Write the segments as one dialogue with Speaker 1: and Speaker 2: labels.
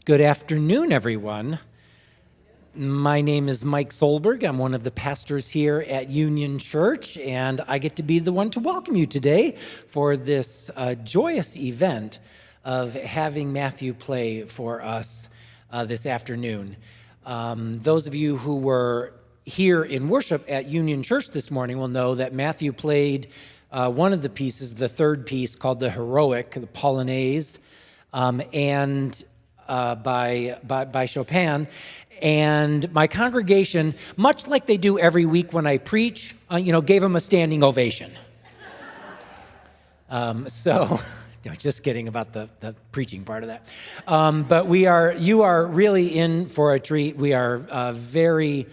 Speaker 1: Good afternoon, everyone. My name is Mike Solberg. I'm one of the pastors here at Union Church, and I get to be the one to welcome you today for this joyous event of having Matthew play for us this afternoon. Those of you who were here in worship at Union Church this morning will know that Matthew played one of the pieces, the third piece called the Heroic, the Polonaise, by Chopin. And my congregation, much like they do every week when I preach, gave him a standing ovation. Just kidding about the preaching part of that. But you are really in for a treat. We are very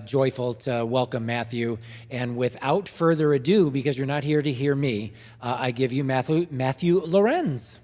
Speaker 1: joyful to welcome Matthew. And without further ado, because you're not here to hear me, I give you Matthew Lorenz.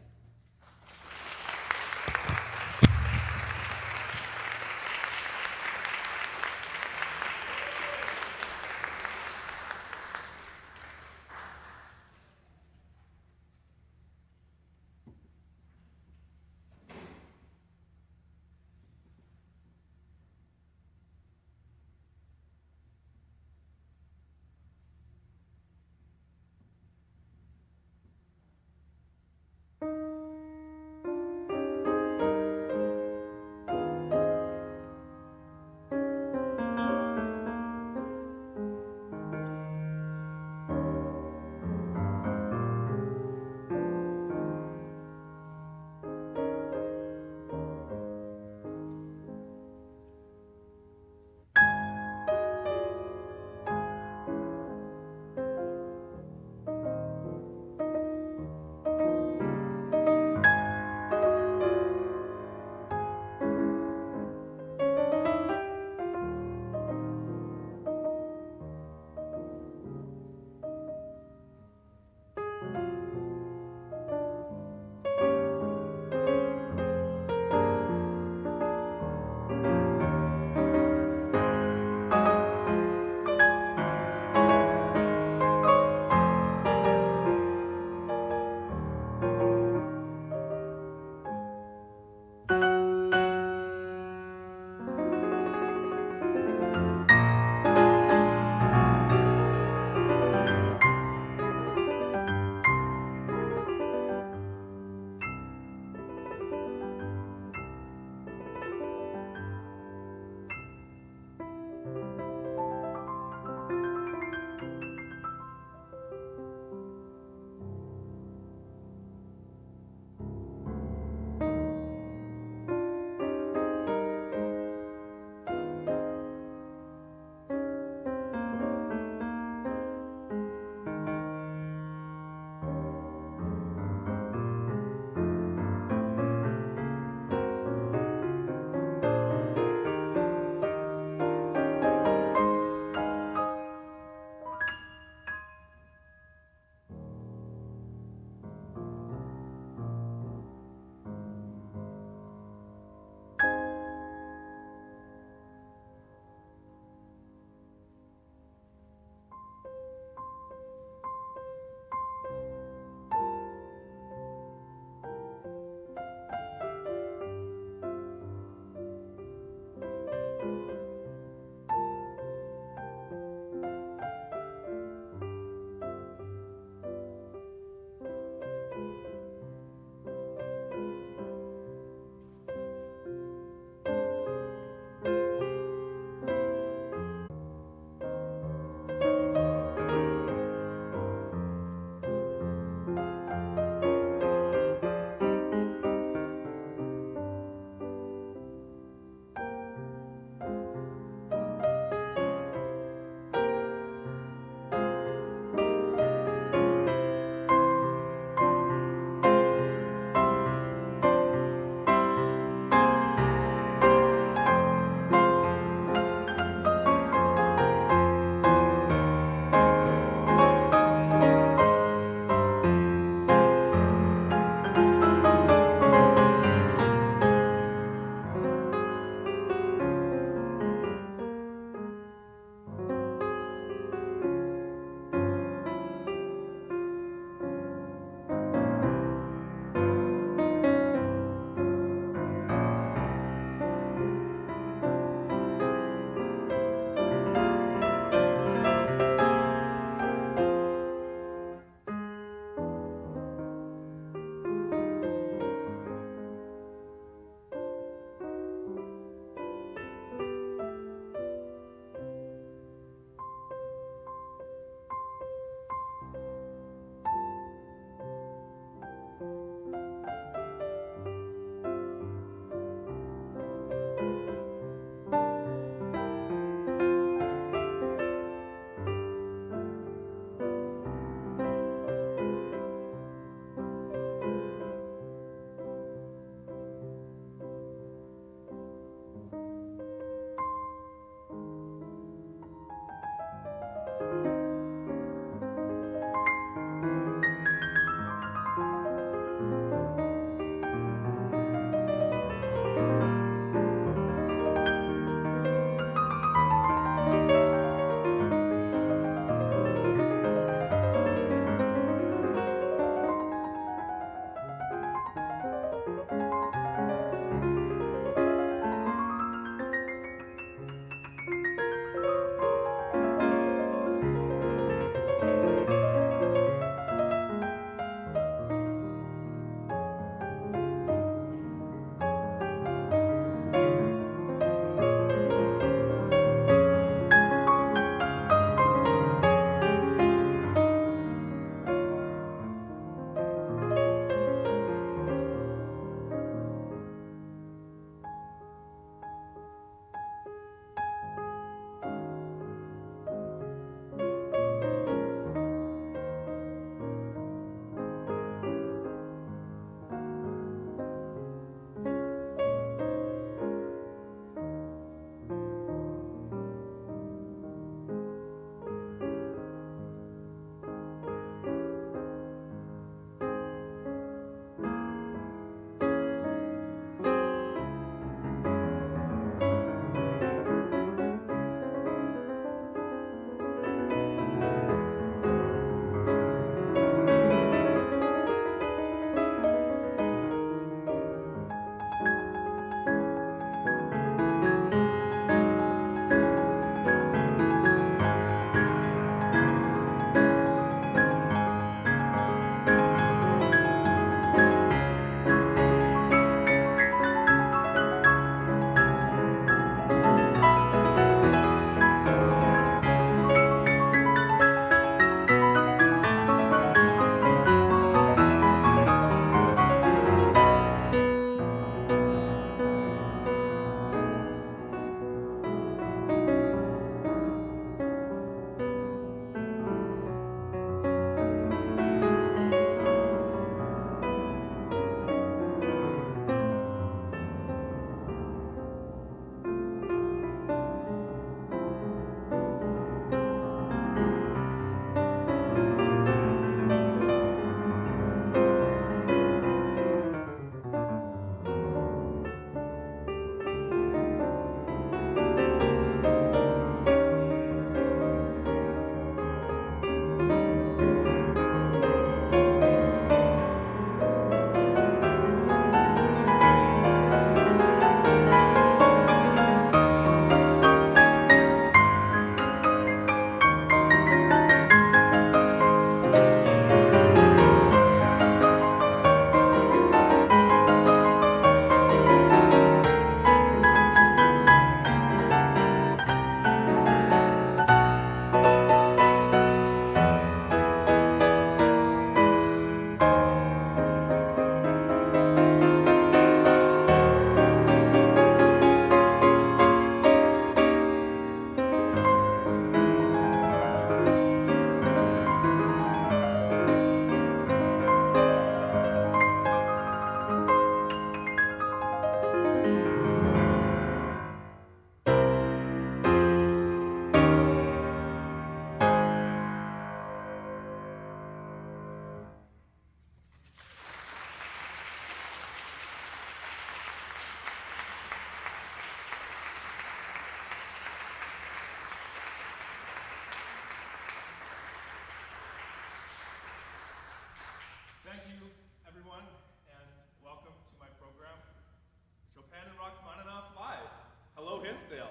Speaker 2: Hinsdale,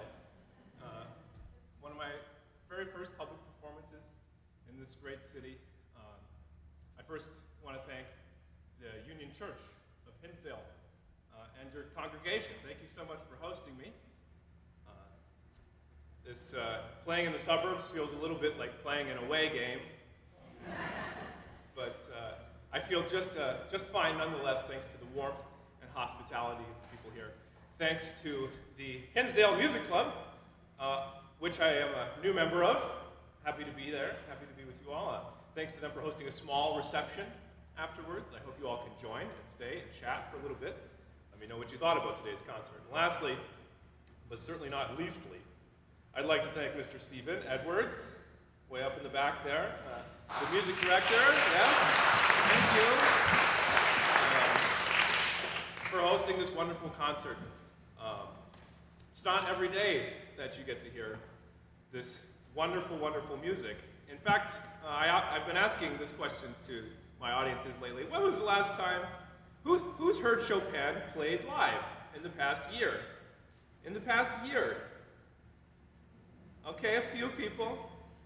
Speaker 2: one of my very first public performances in this great city. I first want to thank the Union Church of Hinsdale and your congregation. Thank you so much for hosting me. This playing in the suburbs feels a little bit like playing an away game, but I feel just fine nonetheless, thanks to the warmth and hospitality of the people here. Thanks to the Hinsdale Music Club, which I am a new member of. Happy to be there, happy to be with you all. Thanks to them for hosting a small reception afterwards. I hope you all can join and stay and chat for a little bit. Let me know what you thought about today's concert. And lastly, but certainly not leastly, I'd like to thank Mr. Stephen Edwards, way up in the back there, the music director. Yes, thank you for hosting this wonderful concert. It's not every day that you get to hear this wonderful, wonderful music. In fact, I've been asking this question to my audiences lately. When was the last time, who's heard Chopin played live in the past year? In the past year? Okay, a few people.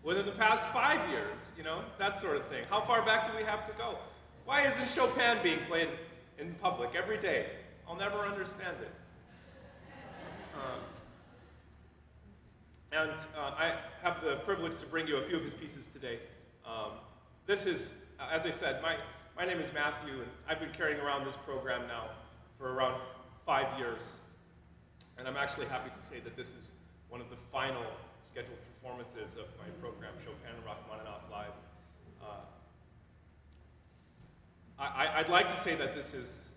Speaker 2: Within the past 5 years, that sort of thing. How far back do we have to go? Why isn't Chopin being played in public every day? I'll never understand it. I have the privilege to bring you a few of his pieces today. This is, as I said, my name is Matthew, and I've been carrying around this program now for around 5 years. And I'm actually happy to say that this is one of the final scheduled performances of my program, Chopin and Rachmaninoff Live. I'd like to say that this is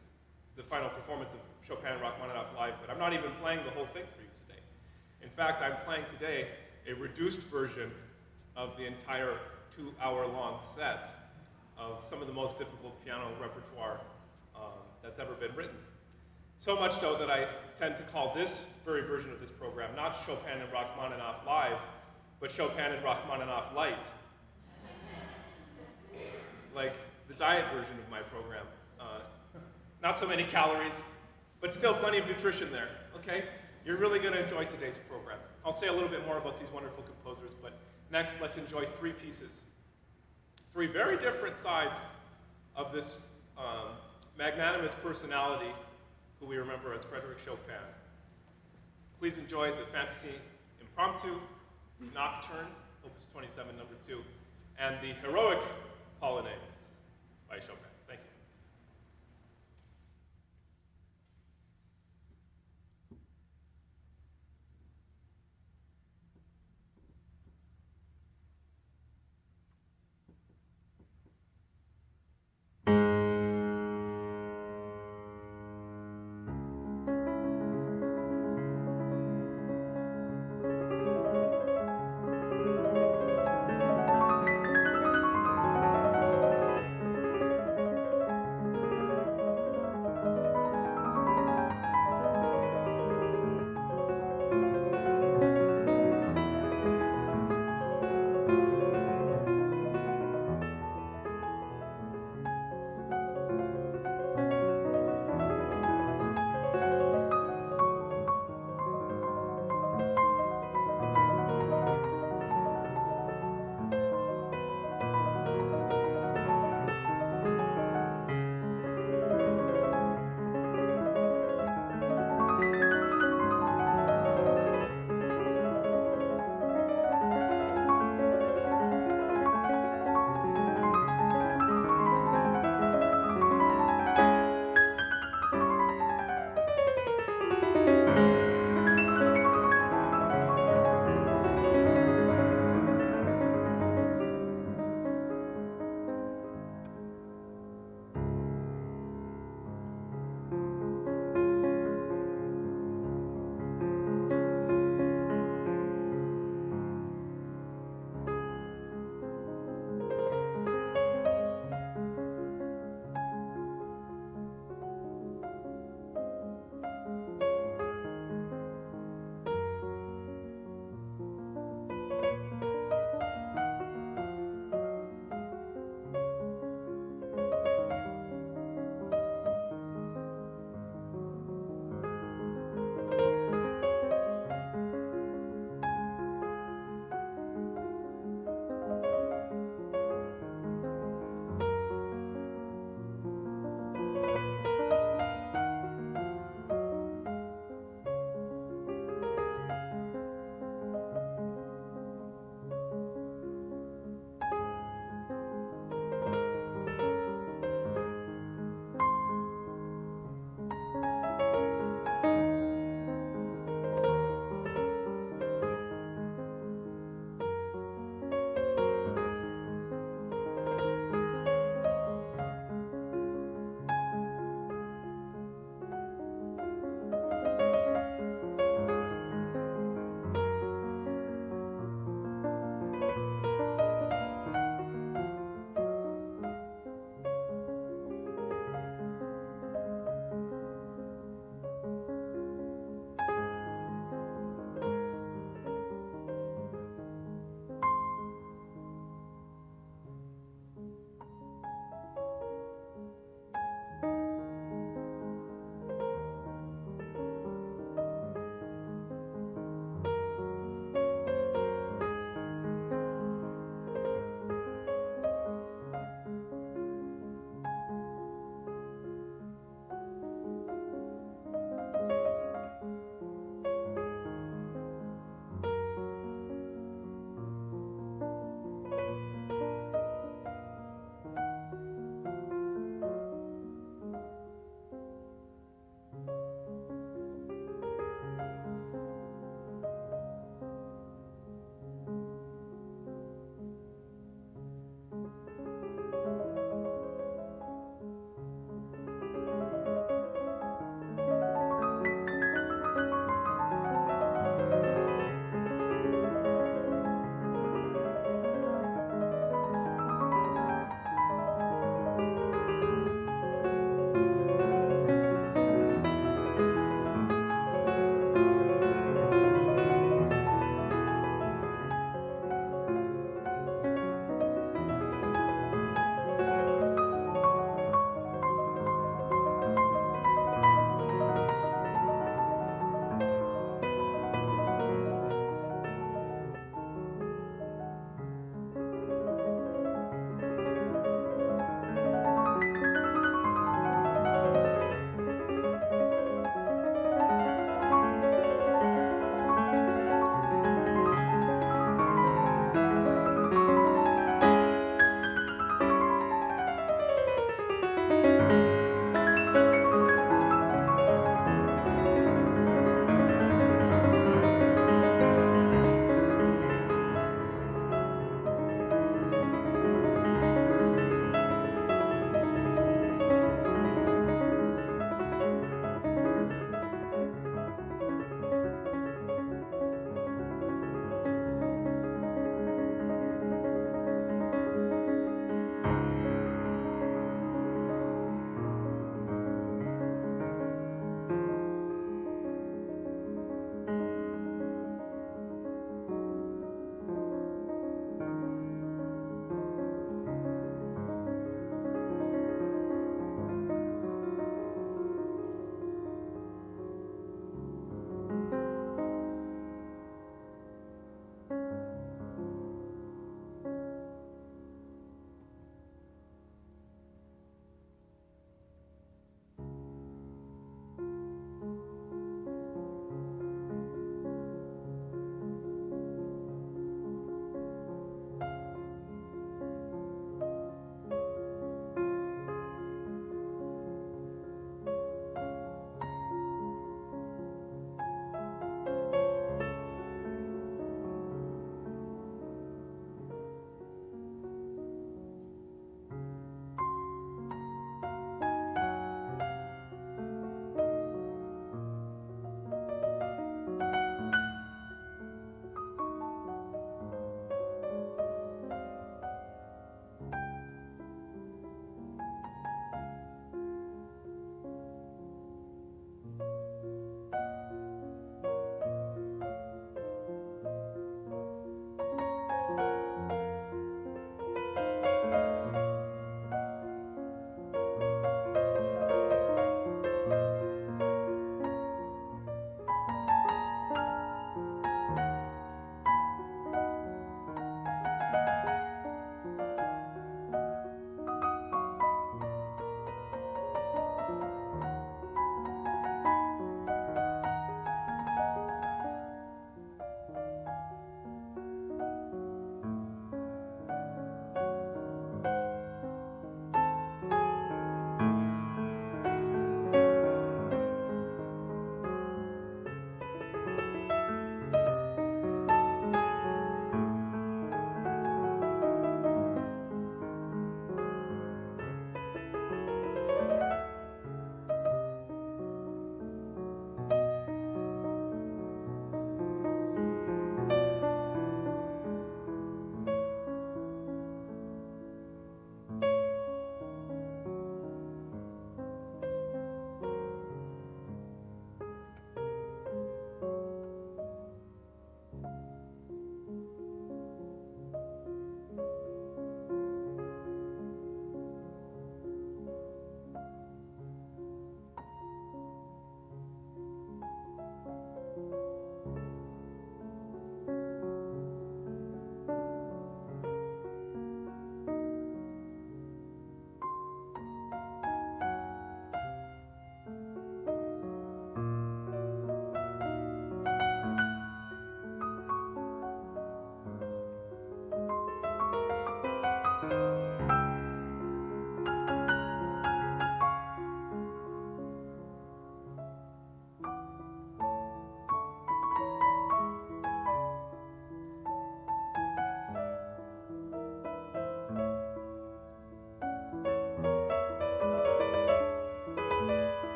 Speaker 2: the final performance of Chopin and Rachmaninoff Live, but I'm not even playing the whole thing for you today. In fact, I'm playing today a reduced version of the entire 2-hour-long set of some of the most difficult piano repertoire that's ever been written. So much so that I tend to call this very version of this program not Chopin and Rachmaninoff Live, but Chopin and Rachmaninoff Light. Like the diet version of my program. Not so many calories, but still plenty of nutrition there, okay? You're really going to enjoy today's program. I'll say a little bit more about these wonderful composers, but next let's enjoy 3 pieces. 3 very different sides of this magnanimous personality who we remember as Frédéric Chopin. Please enjoy the Fantasy Impromptu, the Nocturne, Opus 27, number 2, and the Heroic Polonaise by Chopin. Thank you.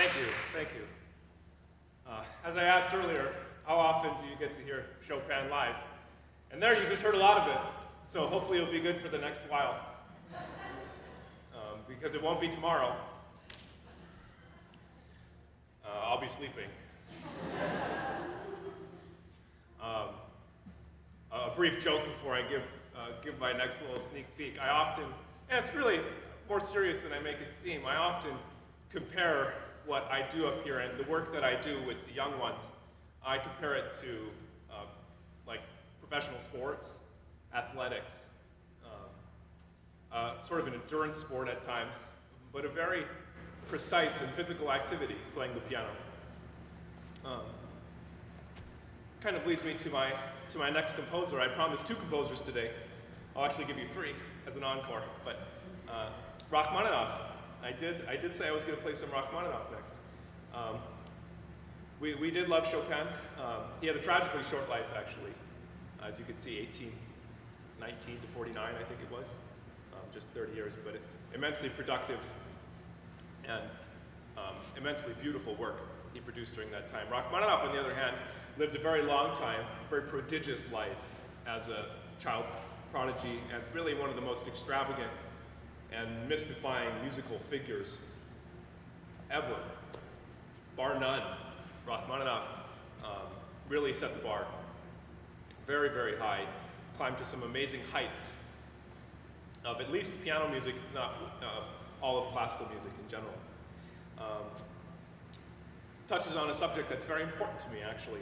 Speaker 2: Thank you, thank you. As I asked earlier, how often do you get to hear Chopin live? And there you just heard a lot of it, so hopefully it'll be good for the next while. Because it won't be tomorrow. I'll be sleeping. A brief joke before I give my next little sneak peek. I often, and it's really more serious than I make it seem, I often compare what I do up here and the work that I do with the young ones. I compare it to like professional sports, athletics, sort of an endurance sport at times, but a very precise and physical activity, playing the piano. Kind of leads me to my next composer. I promised 2 composers today. I'll actually give you 3 as an encore, but Rachmaninoff. I did say I was going to play some Rachmaninoff next. We did love Chopin. He had a tragically short life, actually. As you can see, 19 to 49, I think it was. Just 30 years, but immensely productive and immensely beautiful work he produced during that time. Rachmaninoff, on the other hand, lived a very long time, a very prodigious life as a child prodigy, and really one of the most extravagant and mystifying musical figures ever, bar none. Rachmaninoff really set the bar very, very high, climbed to some amazing heights of at least piano music, if not all of classical music in general. Touches on a subject that's very important to me, actually.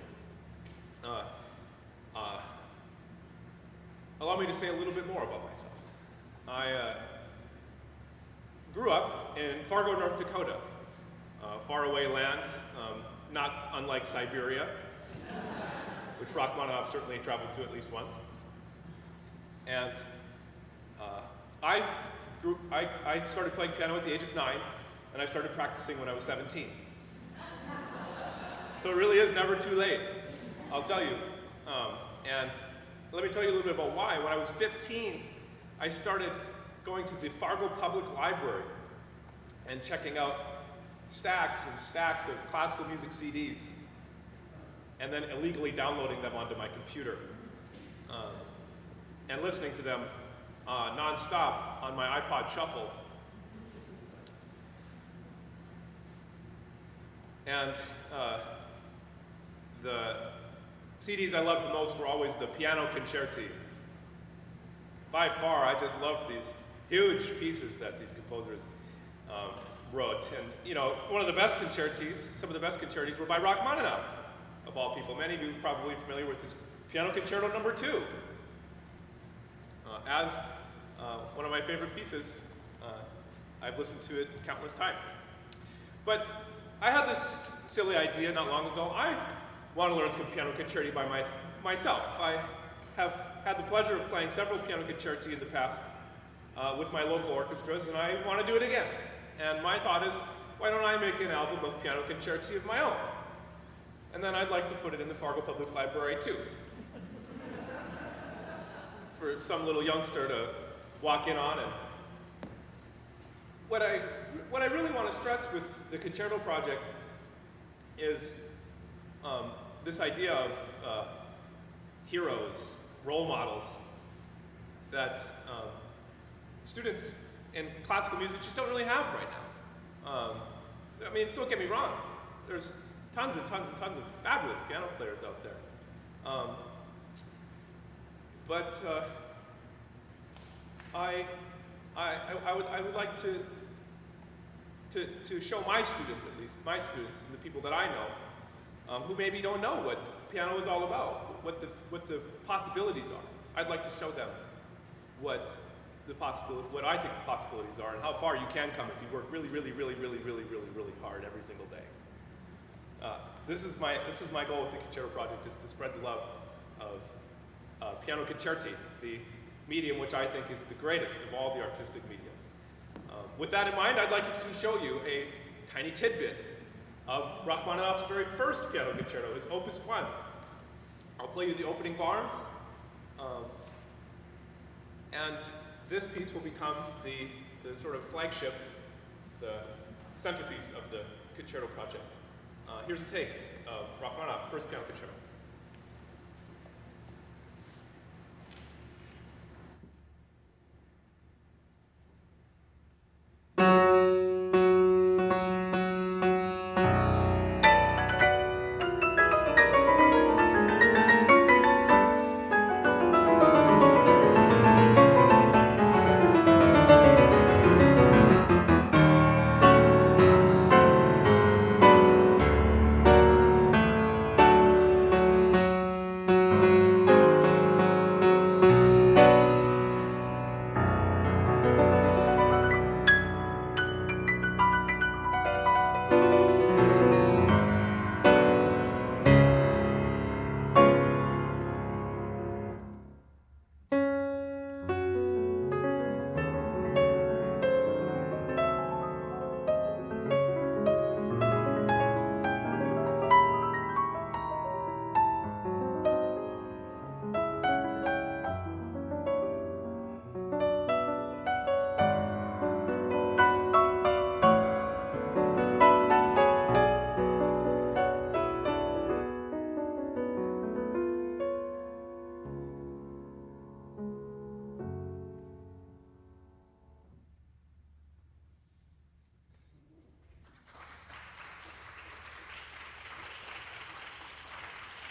Speaker 2: Allow me to say a little bit more about myself. I grew up in Fargo, North Dakota, faraway land, not unlike Siberia, which Rachmaninoff certainly traveled to at least once. And I started playing piano at the age of 9, and I started practicing when I was 17. So it really is never too late, I'll tell you. And let me tell you a little bit about why. When I was 15, I started going to the Fargo Public Library and checking out stacks and stacks of classical music CDs, and then illegally downloading them onto my computer and listening to them non-stop on my iPod Shuffle. And the CDs I loved the most were always the piano concerti. By far, I just loved these huge pieces that these composers wrote. And you know, one of the best concertis, some of the best concertis were by Rachmaninoff, of all people. Many of you are probably familiar with his Piano Concerto No. 2. As one of my favorite pieces, I've listened to it countless times. But I had this silly idea not long ago. I want to learn some piano concerti by myself. I have had the pleasure of playing several piano concerti in the past with my local orchestras, and I want to do it again. And my thought is, why don't I make an album of piano concerti of my own? And then I'd like to put it in the Fargo Public Library too, for some little youngster to walk in on. And what I really want to stress with the concerto project is this idea of heroes, role models, that students in classical music just don't really have right now. I mean, don't get me wrong, there's tons and tons and tons of fabulous piano players out there. But I would like to show my students, at least my students and the people that I know, who maybe don't know what piano is all about, what the possibilities are. I'd like to show them what I think the possibilities are, and how far you can come if you work really, really, really, really, really, really, really hard every single day. This is my goal with the Concerto Project, is to spread the love of piano concerti, the medium which I think is the greatest of all the artistic mediums. With that in mind, I'd like to show you a tiny tidbit of Rachmaninoff's very first piano concerto, his Opus 1. I'll play you the opening bars, and this piece will become the sort of flagship, the centerpiece of the Concerto Project. Here's a taste of Rachmaninoff's first piano concerto.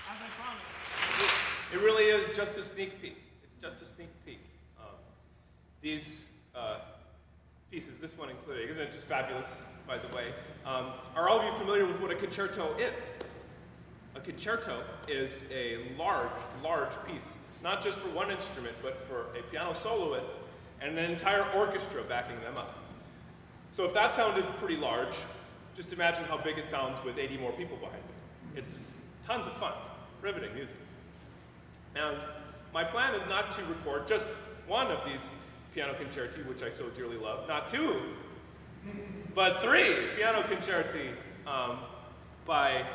Speaker 2: As I promised, it really is just a sneak peek. It's just a sneak peek. These pieces, this one included, isn't it just fabulous, by the way? Are all of you familiar with what a concerto is? A concerto is a large, large piece, not just for one instrument, but for a piano soloist and an entire orchestra backing them up. So if that sounded pretty large, just imagine how big it sounds with 80 more people behind it. It's tons of fun, riveting music. And my plan is not to record just one of these piano concerti, which I so dearly love, not two, but three piano concerti by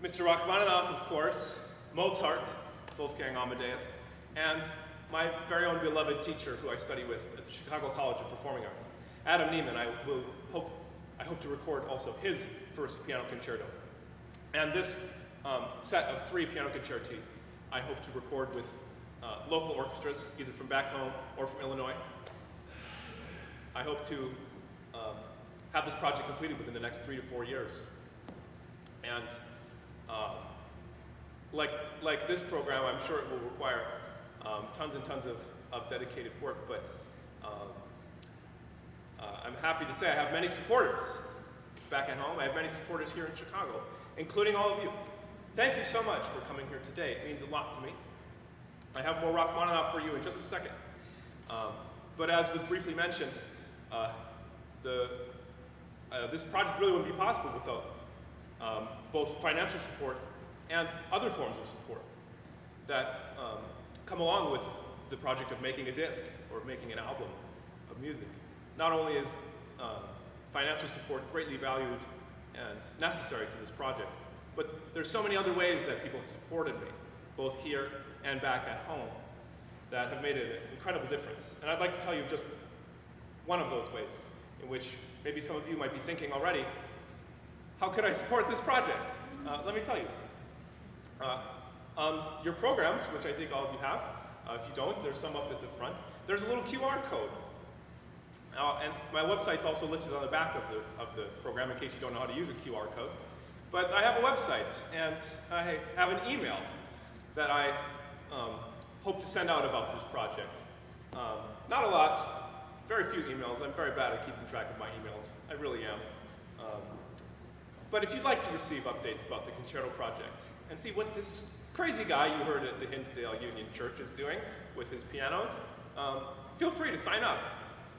Speaker 2: Mr. Rachmaninoff, of course, Mozart, Wolfgang Amadeus, and my very own beloved teacher who I study with at the Chicago College of Performing Arts, Adam Neiman. I hope to record also his first piano concerto. And this set of three piano concerti I hope to record with local orchestras, either from back home or from Illinois. I hope to have this project completed within the next 3 to 4 years. And like this program, I'm sure it will require tons and tons of dedicated work, but I'm happy to say I have many supporters back at home. I have many supporters here in Chicago, including all of you. Thank you so much for coming here today. It means a lot to me. I have more Rachmaninoff for you in just a second. But as was briefly mentioned, this project really wouldn't be possible without both financial support and other forms of support that come along with the project of making a disc or making an album of music. Not only is financial support greatly valued and necessary to this project, but there's so many other ways that people have supported me, both here and back at home, that have made an incredible difference. And I'd like to tell you just one of those ways in which maybe some of you might be thinking already, how could I support this project? Let me tell you. On your programs, which I think all of you have, if you don't, there's some up at the front, there's a little QR code. And my website's also listed on the back of the program in case you don't know how to use a QR code. But I have a website, and I have an email that I hope to send out about this project. Not a lot, very few emails. I'm very bad at keeping track of my emails. I really am. But if you'd like to receive updates about the Concerto Project and see what this crazy guy you heard at the Hinsdale Union Church is doing with his pianos, feel free to sign up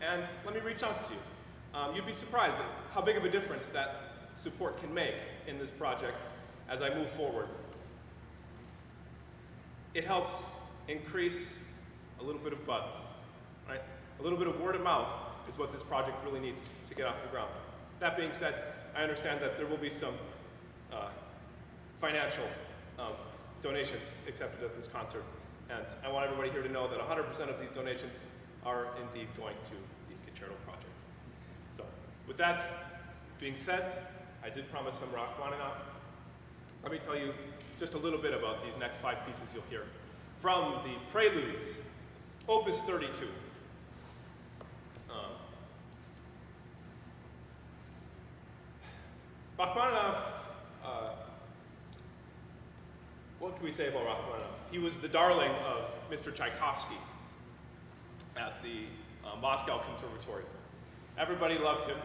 Speaker 2: and let me reach out to you. You'd be surprised at how big of a difference that support can make in this project as I move forward. It helps increase a little bit of buzz, right? A little bit of word of mouth is what this project really needs to get off the ground. That being said, I understand that there will be some financial donations accepted at this concert, and I want everybody here to know that 100% of these donations are indeed going to the Concerto Project. So, with that being said, I did promise some Rachmaninoff. Let me tell you just a little bit about these next 5 pieces you'll hear from the Preludes, Opus 32. Rachmaninoff, what can we say about Rachmaninoff? He was the darling of Mr. Tchaikovsky at the Moscow Conservatory. Everybody loved him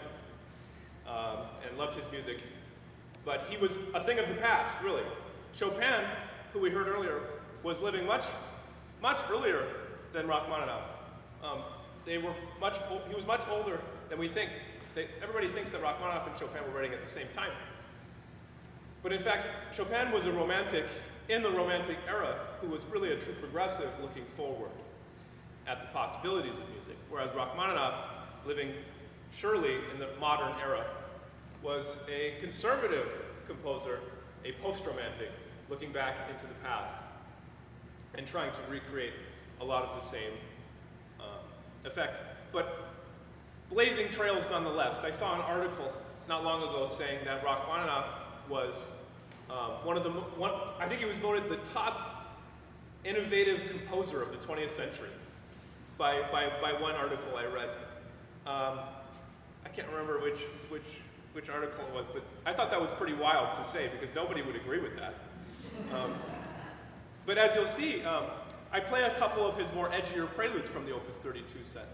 Speaker 2: and loved his music, but he was a thing of the past, really. Chopin, who we heard earlier, was living much earlier than Rachmaninoff. He was much older than we think. Everybody thinks that Rachmaninoff and Chopin were writing at the same time. But in fact, Chopin was a romantic in the Romantic era who was really a true progressive looking forward at the possibilities of music, whereas Rachmaninoff, living surely in the modern era, was a conservative composer, a post-romantic, looking back into the past and trying to recreate a lot of the same effect. But blazing trails nonetheless. I saw an article not long ago saying that Rachmaninoff was I think he was voted the top innovative composer of the 20th century by one article I read. I can't remember which article it was, but I thought that was pretty wild to say because nobody would agree with that. But as you'll see, I play a couple of his more edgier preludes from the Opus 32 set.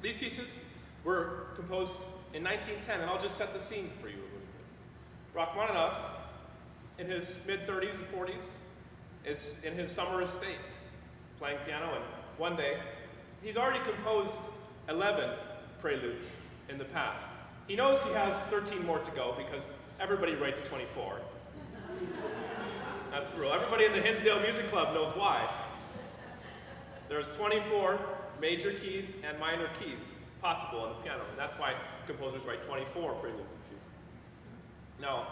Speaker 2: These pieces were composed in 1910, and I'll just set the scene for you a little bit. Rachmaninoff, in his mid-30s and 40s, is in his summer estate, playing piano, and one day, he's already composed 11 preludes in the past. He knows he has 13 more to go because everybody writes 24. That's the rule. Everybody in the Hinsdale Music Club knows why. There's 24 major keys and minor keys possible on the piano, and that's why composers write 24 preludes and fugues. Now,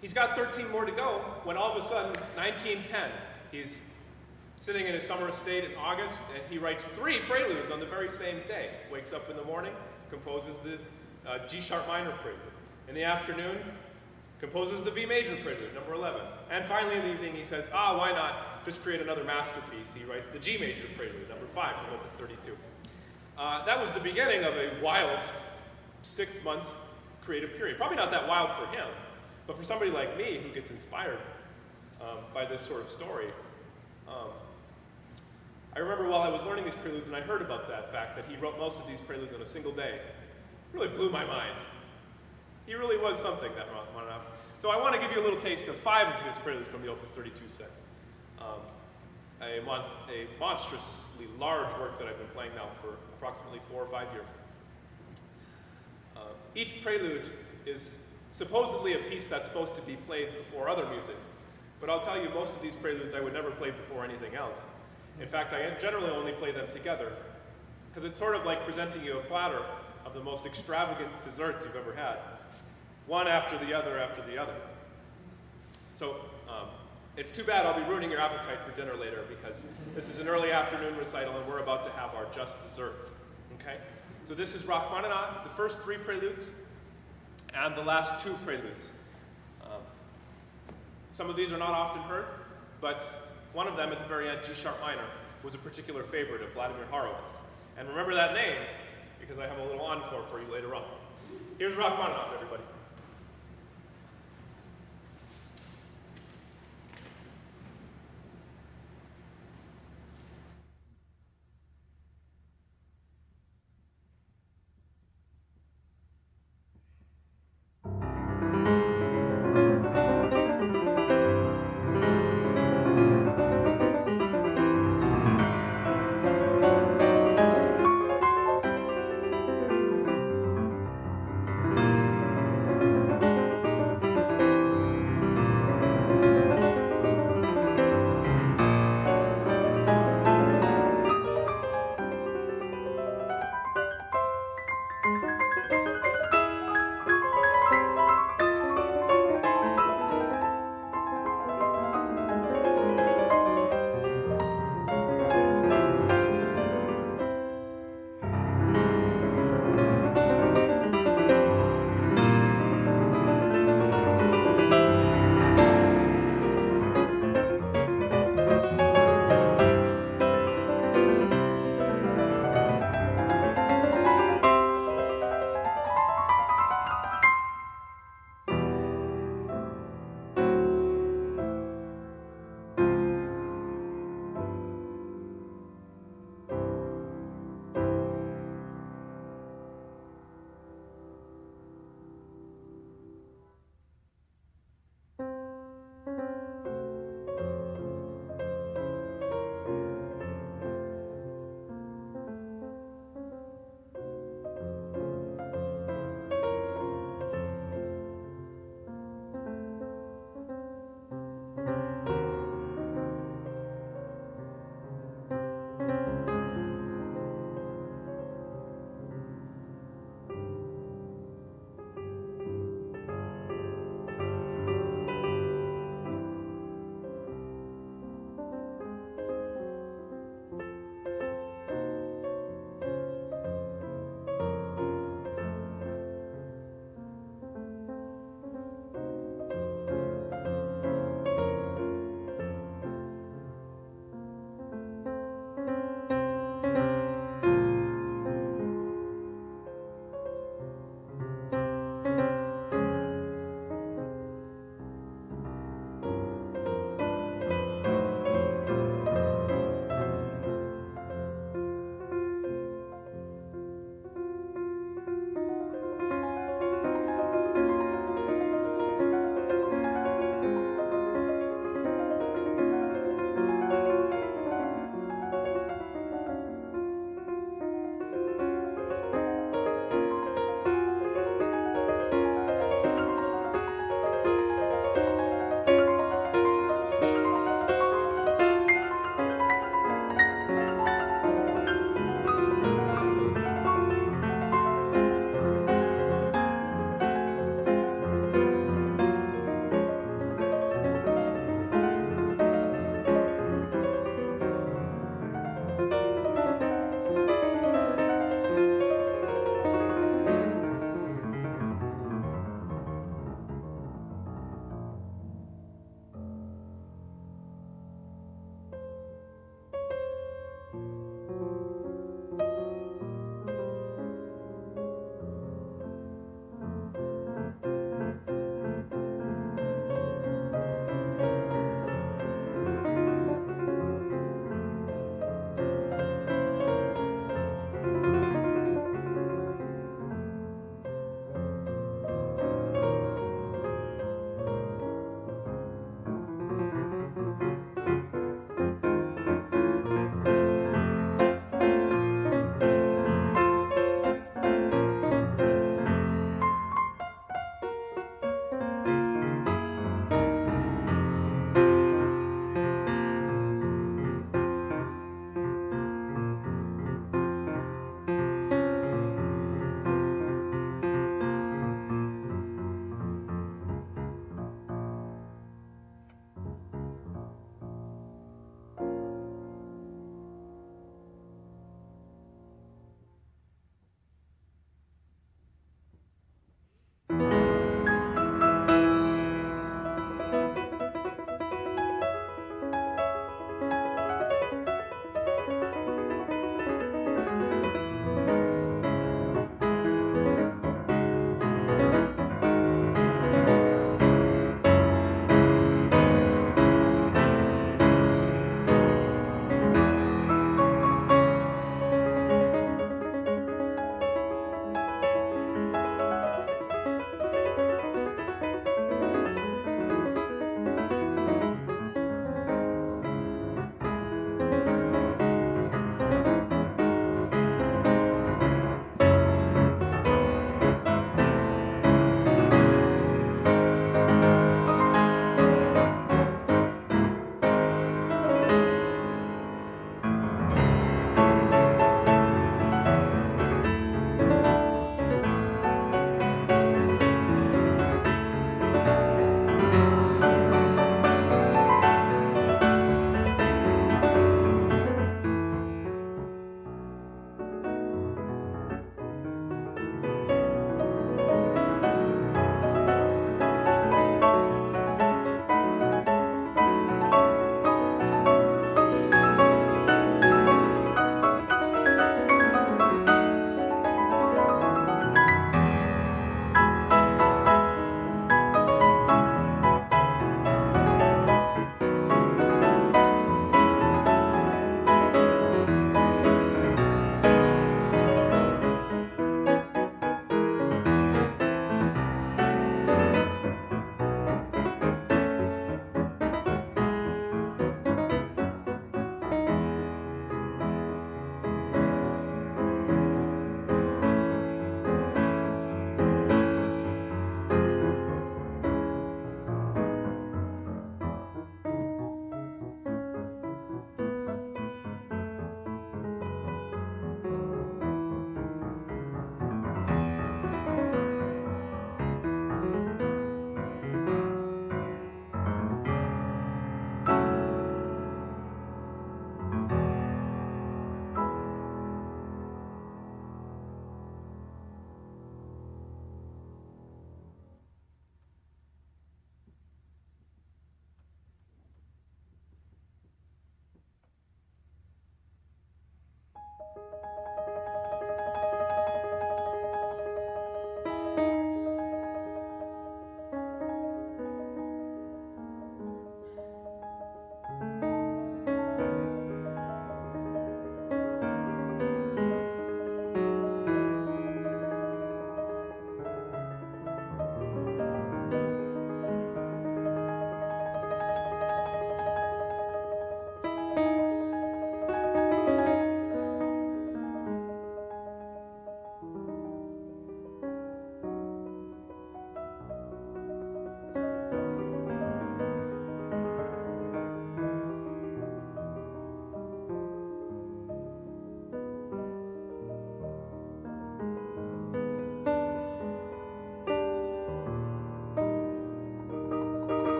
Speaker 2: he's got 13 more to go when all of a sudden, 1910, he's sitting in his summer estate in August, and he writes 3 preludes on the very same day. Wakes up in the morning, composes the G-sharp minor prelude. In the afternoon, composes the B major prelude, number 11. And finally in the evening, he says, why not just create another masterpiece? He writes the G major prelude, number 5 from Opus 32. That was the beginning of a wild 6 months creative period. Probably not that wild for him, but for somebody like me who gets inspired by this sort of story. I remember while I was learning these preludes and I heard about that fact that he wrote most of these preludes in a single day. It really blew my mind. He really was something, that Rachmaninoff. So I want to give you a little taste of 5 of his preludes from the Opus 32 set. A monstrously large work that I've been playing now for approximately 4 or 5 years. Each prelude is supposedly a piece that's supposed to be played before other music, but I'll tell you, most of these preludes I would never play before anything else. In fact, I generally only play them together, because it's sort of like presenting you a platter of the most extravagant desserts you've ever had, one after the other after the other. So it's too bad I'll be ruining your appetite for dinner later, because this is an early afternoon recital and we're about to have our just desserts, okay? So this is Rachmaninoff, the first 3 preludes, and the last 2 preludes. Some of these are not often heard, but one of them at the very end, G-sharp minor, was a particular favorite of Vladimir Horowitz. And remember that name, because I have a little encore for you later on. Here's Rachmaninoff, everybody.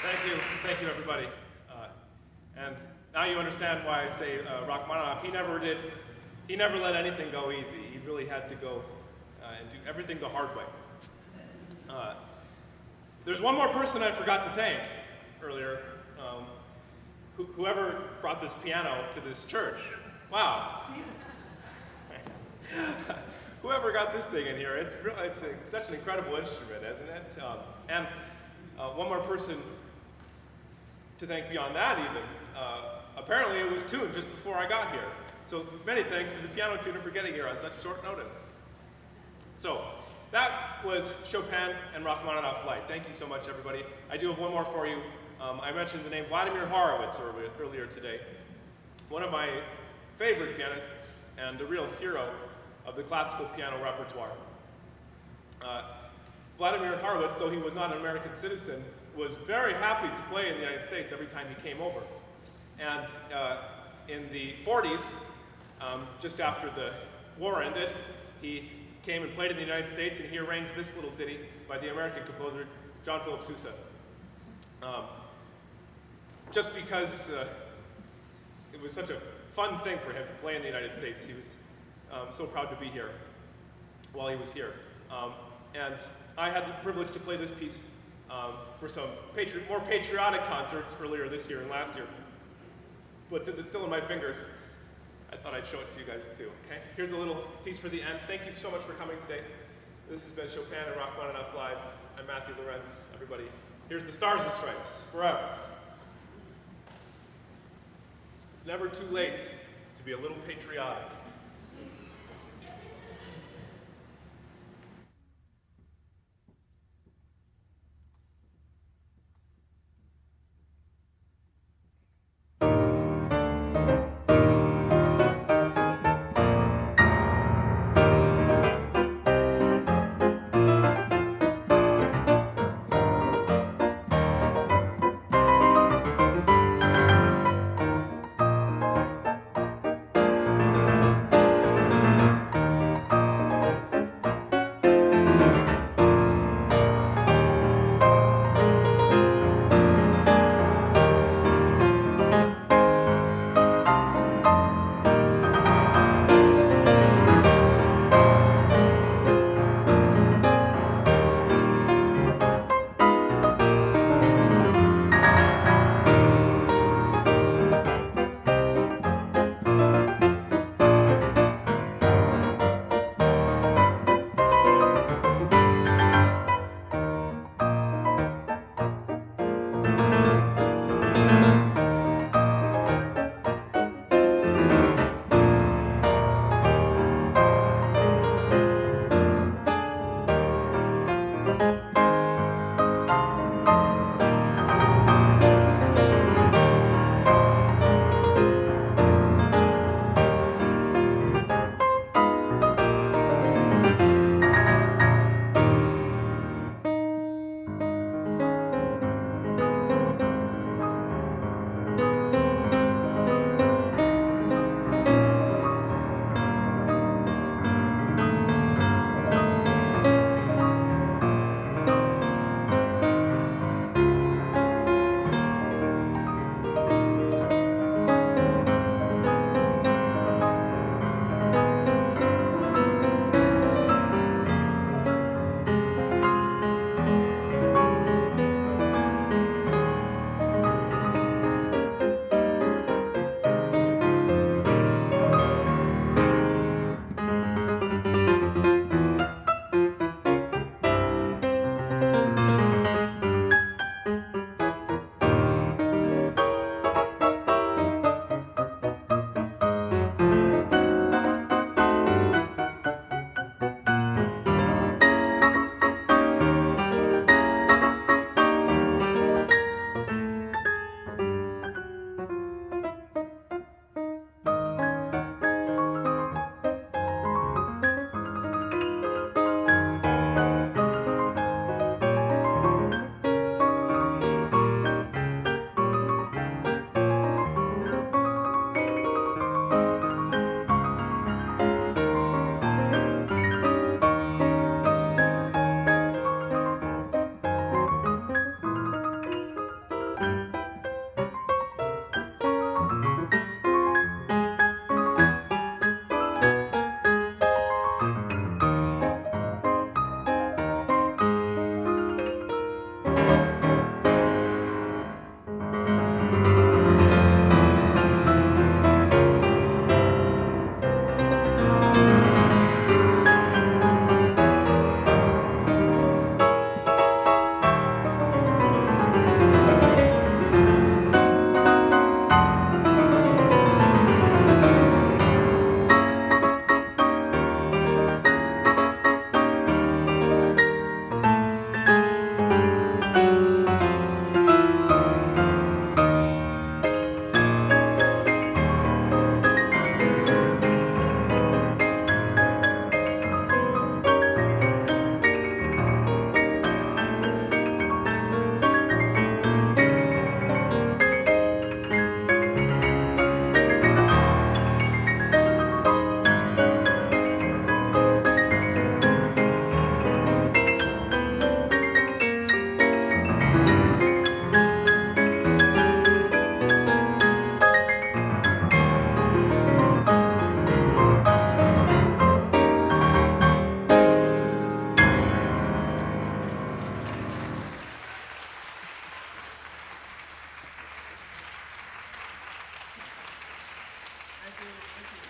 Speaker 2: Thank you, everybody. And now you understand why I say Rachmaninoff. He never let anything go easy. He really had to go and do everything the hard way. There's one more person I forgot to thank earlier. Whoever brought this piano to this church. Wow. Whoever got this thing in here, it's such an incredible instrument, isn't it? And one more person to thank beyond that even. Apparently it was tuned just before I got here. So many thanks to the piano tuner for getting here on such short notice. So that was Chopin and Rachmaninoff Light. Thank you so much, everybody. I do have one more for you. I mentioned the name Vladimir Horowitz earlier today. One of my favorite pianists and a real hero of the classical piano repertoire. Vladimir Horowitz, though he was not an American citizen, was very happy to play in the United States every time he came over. And in the 40s, just after the war ended, he came and played in the United States, and he arranged this little ditty by the American composer John Philip Sousa. Just because it was such a fun thing for him to play in the United States, he was so proud to be here while he was here. And I had the privilege to play this piece for some more patriotic concerts earlier this year and last year. But since it's still in my fingers, I thought I'd show it to you guys too, okay? Here's a little piece for the end. Thank you so much for coming today. This has been Chopin and Rachmaninoff Live. I'm Matthew Lorenz, everybody. Here's the Stars and Stripes, forever. It's never too late to be a little patriotic. you. Thank you.